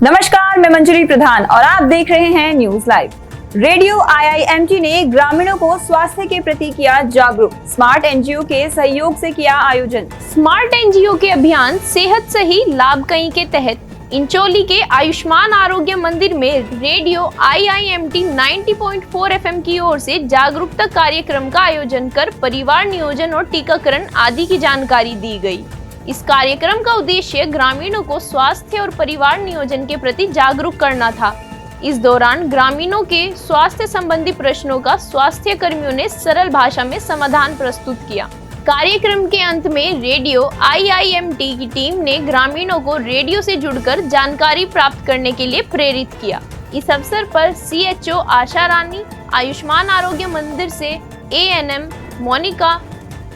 नमस्कार, मैं मंजरी प्रधान और आप देख रहे हैं न्यूज लाइव। रेडियो IIMT ने ग्रामीणों को स्वास्थ्य के प्रति किया जागरूक। स्मार्ट एनजीओ के सहयोग से किया आयोजन। स्मार्ट एनजीओ के अभियान सेहत सही लाभ कहीं के तहत इंचोली के आयुष्मान आरोग्य मंदिर में रेडियो IIMT 90.4 FM की ओर से जागरूकता कार्यक्रम का आयोजन कर परिवार नियोजन और टीकाकरण आदि की जानकारी दी गई। इस कार्यक्रम का उद्देश्य ग्रामीणों को स्वास्थ्य और परिवार नियोजन के प्रति जागरूक करना था। इस दौरान ग्रामीणों के स्वास्थ्य संबंधी प्रश्नों का स्वास्थ्य कर्मियों ने सरल भाषा में समाधान प्रस्तुत किया। कार्यक्रम के अंत में रेडियो IIMT की टीम ने ग्रामीणों को रेडियो से जुड़कर जानकारी प्राप्त करने के लिए प्रेरित किया। इस अवसर पर CHO आशा रानी, आयुष्मान आरोग्य मंदिर से ANM मोनिका,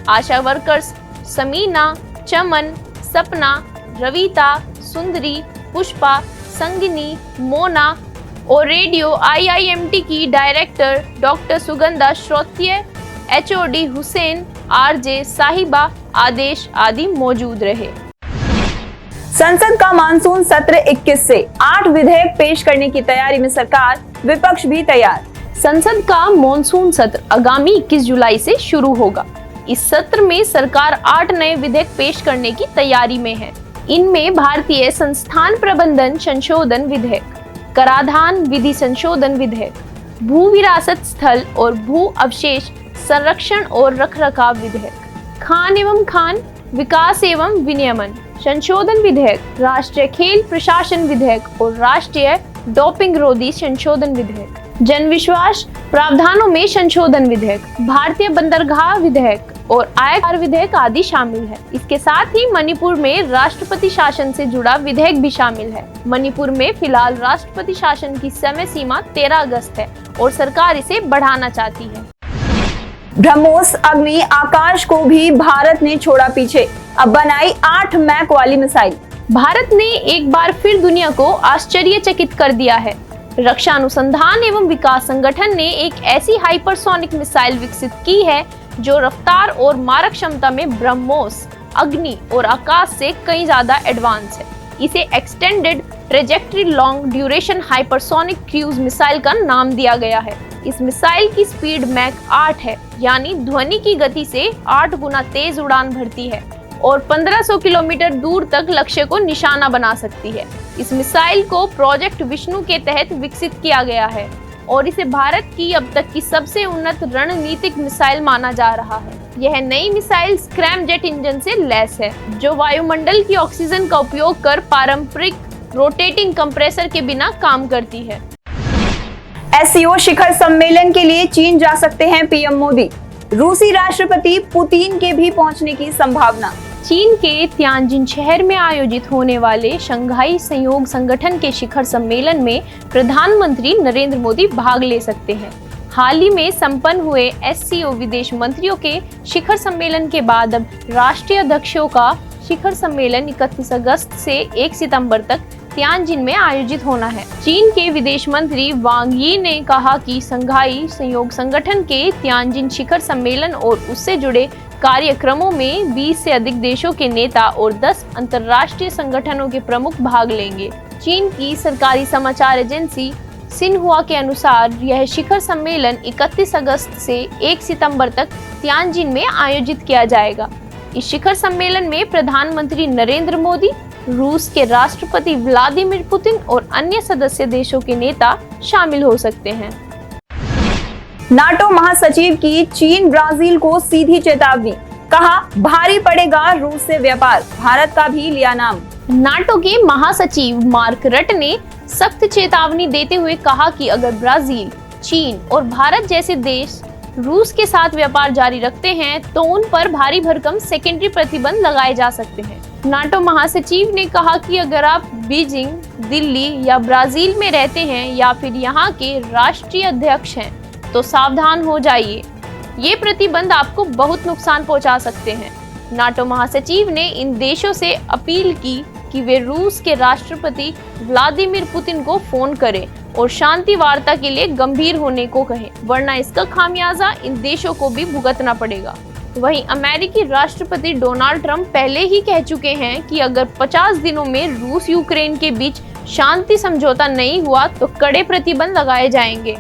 आशा वर्कर्स समीना, चमन, सपना, रविता, सुंदरी, पुष्पा, संगिनी, मोना और रेडियो IIMT की director doctor Sugandha Shrotya, HOD Hussain, RJ Sahiba, आदेश आदि मौजूद रहे। संसद का मानसून सत्र 21 से 8 विधेयक पेश करने की तैयारी में सरकार, विपक्ष भी तैयार। संसद का मानसून सत्र आगामी 21 जुलाई से शुरू होगा। इस सत्र में सरकार 8 नए विधेयक पेश करने की तैयारी में है। इनमें भारतीय संस्थान प्रबंधन संशोधन विधेयक, कराधान विधि संशोधन विधेयक, भू विरासत स्थल और भू अवशेष संरक्षण और रखरखाव विधेयक, खान एवं खान विकास एवं विनियमन संशोधन विधेयक, राष्ट्रीय खेल प्रशासन विधेयक और राष्ट्रीय डोपिंग रोधी संशोधन विधेयक, जन विश्वास प्रावधानों में संशोधन विधेयक, भारतीय बंदरगाह विधेयक और आयकर विधेयक आदि शामिल है। इसके साथ ही मणिपुर में राष्ट्रपति शासन से जुड़ा विधेयक भी शामिल है। मणिपुर में फिलहाल राष्ट्रपति शासन की समय सीमा 13 अगस्त है और सरकार इसे बढ़ाना चाहती है। ब्रह्मोस अग्नि आकाश को भी भारत ने छोड़ा पीछे, अब बनाई 8 मैक वाली मिसाइल। भारत ने एक बार फिर दुनिया को आश्चर्यचकित कर दिया है। रक्षा अनुसंधान एवं विकास संगठन ने एक ऐसी हाइपरसोनिक मिसाइल विकसित की है जो रफ्तार और मारक क्षमता में ब्रह्मोस अग्नि और आकाश से कहीं ज्यादा एडवांस है। इसे extended trajectory long duration hypersonic cruise missile का नाम दिया गया है। इस मिसाइल की स्पीड मैक 8 है, यानी ध्वनि की गति से 8 गुना तेज उड़ान भरती है और 1500 किलोमीटर दूर तक लक्ष्य को निशाना बना सकती है। इस मिसाइल को प्रोजेक्ट विष्णु के तहत विकसित किया गया है और इसे भारत की अब तक की सबसे उन्नत रणनीतिक मिसाइल माना जा रहा है। यह नई मिसाइल स्क्रैमजेट इंजन से लैस है, जो वायुमंडल की ऑक्सीजन का उपयोग कर पारंपरिक रोटेटिंग कंप्रेसर के बिना काम करती है। SCO शिखर सम्मेलन के लिए चीन जा सकते हैं PM मोदी। रूसी राष्ट्रपति पुतिन के भी पहुंचने की संभावना। चीन के तियानजिन शहर में आयोजित होने वाले शंघाई सहयोग संगठन के शिखर सम्मेलन में प्रधानमंत्री नरेंद्र मोदी भाग ले सकते हैं। हाल ही में संपन्न हुए SCO विदेश मंत्रियों के शिखर सम्मेलन के बाद अब राष्ट्रीय अध्यक्षों का शिखर सम्मेलन 31 अगस्त से 1 सितंबर तक तियानजिन में आयोजित होना है। चीन के विदेश मंत्री वांग यी ने कहा कि शंघाई सहयोग संगठन के तियानजिन शिखर सम्मेलन और उससे जुड़े कार्यक्रमों में 20 से अधिक देशों के नेता और 10 अंतर्राष्ट्रीय संगठनों के प्रमुख भाग लेंगे। चीन की सरकारी समाचार एजेंसी सिन्हुआ के अनुसार यह शिखर सम्मेलन 31 अगस्त से 1 सितंबर तक तियानजिन में आयोजित किया जाएगा। इस शिखर सम्मेलन में प्रधानमंत्री नरेंद्र मोदी, रूस के राष्ट्रपति व्लादिमीर पुतिन और अन्य सदस्य देशों के नेता शामिल हो सकते हैं। नाटो महासचिव की चीन ब्राजील को सीधी चेतावनी, कहा भारी पड़ेगा रूस से व्यापार, भारत का भी लिया नाम। नाटो के महासचिव मार्क रट ने सख्त चेतावनी देते हुए कहा कि अगर ब्राजील, चीन और भारत जैसे देश रूस के साथ व्यापार जारी रखते हैं तो उन पर भारी भरकम सेकेंडरी प्रतिबंध लगाए जा सकते हैं। नाटो महासचिव ने कहा कि अगर आप बीजिंग, दिल्ली या ब्राजील में रहते हैं या फिर यहाँ के राष्ट्रीय अध्यक्ष हैं तो सावधान हो जाइए, ये प्रतिबंध आपको बहुत नुकसान पहुंचा सकते हैं। नाटो महासचिव ने इन देशों से अपील की कि वे रूस के राष्ट्रपति व्लादिमीर पुतिन को फोन करें और शांति वार्ता के लिए गंभीर होने को कहें, वरना इसका खामियाजा इन देशों को भी भुगतना पड़ेगा। वहीं अमेरिकी राष्ट्रपति डोनाल्ड ट्रंप पहले ही कह चुके हैं कि अगर 50 दिनों में रूस यूक्रेन के बीच शांति समझौता नहीं हुआ तो कड़े प्रतिबंध लगाए जाएंगे।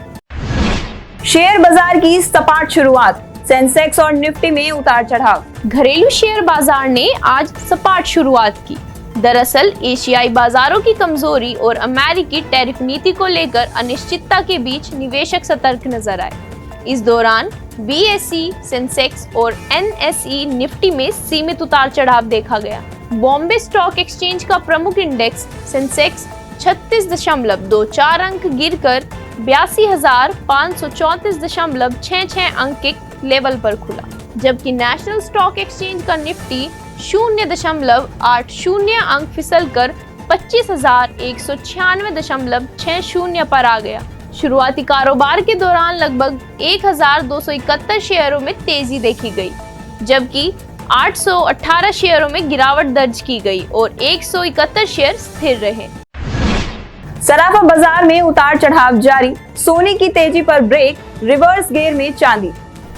शेयर बाजार की सपाट शुरुआत, सेंसेक्स और निफ्टी में उतार चढ़ाव। घरेलू शेयर बाजार ने आज सपाट शुरुआत की। दरअसल एशियाई बाजारों की कमजोरी और अमेरिकी टैरिफ नीति को लेकर अनिश्चितता के बीच निवेशक सतर्क नजर आए। इस दौरान बीएसई, सेंसेक्स और एनएसई निफ्टी में सीमित उतार चढ़ाव देखा गया। बॉम्बे स्टॉक एक्सचेंज का प्रमुख इंडेक्स सेंसेक्स 36.24 अंक गिरकर 82,534.66 अंक के लेवल पर खुला, जबकि नेशनल स्टॉक एक्सचेंज का निफ्टी 0.80 अंक फिसलकर 25,196.60 पर आ गया। शुरुआती कारोबार के दौरान लगभग 1,271 शेयरों में तेजी देखी गई, जबकि 818 शेयरों में गिरावट दर्ज की गई और 171 शेयर स्थिर रहे। सराफा बाजार में उतार चढ़ाव जारी, सोने की तेजी पर ब्रेक, रिवर्स गियर में चांदी।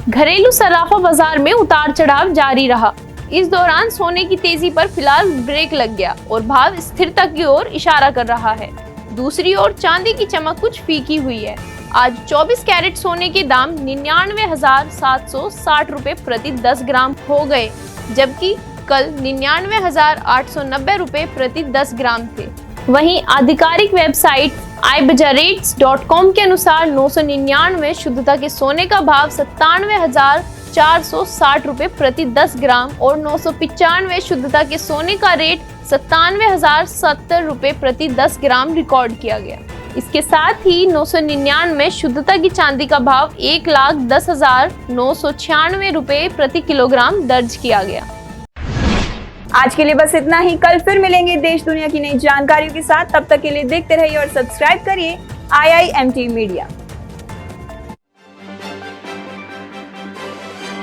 घरेलू सराफा बाजार में उतार चढ़ाव जारी रहा। इस दौरान सोने की तेजी पर फिलहाल ब्रेक लग गया और भाव स्थिरता की ओर इशारा कर रहा है। दूसरी ओर चांदी की चमक कुछ फीकी हुई है। आज 24 कैरेट सोने के दाम 99,760 रुपए प्रति 10 ग्राम हो गए, जबकि कल 99,890 रुपए प्रति 10 ग्राम थे। वहीं आधिकारिक वेबसाइट iBazaarRates.com के अनुसार 999 शुद्धता के सोने का भाव 97,460 रुपए प्रति 10 ग्राम और 995 शुद्धता के सोने का रेट 97,070 रुपए प्रति 10 ग्राम रिकॉर्ड किया गया। इसके साथ ही 999 शुद्धता की चांदी का भाव 1,10,996 रुपए प्रति किलोग्राम दर्ज किया गया। आज के लिए बस इतना ही। कल फिर मिलेंगे देश दुनिया की नई जानकारियों के साथ। तब तक के लिए देखते रहिए और सब्सक्राइब करिए IIMT मीडिया।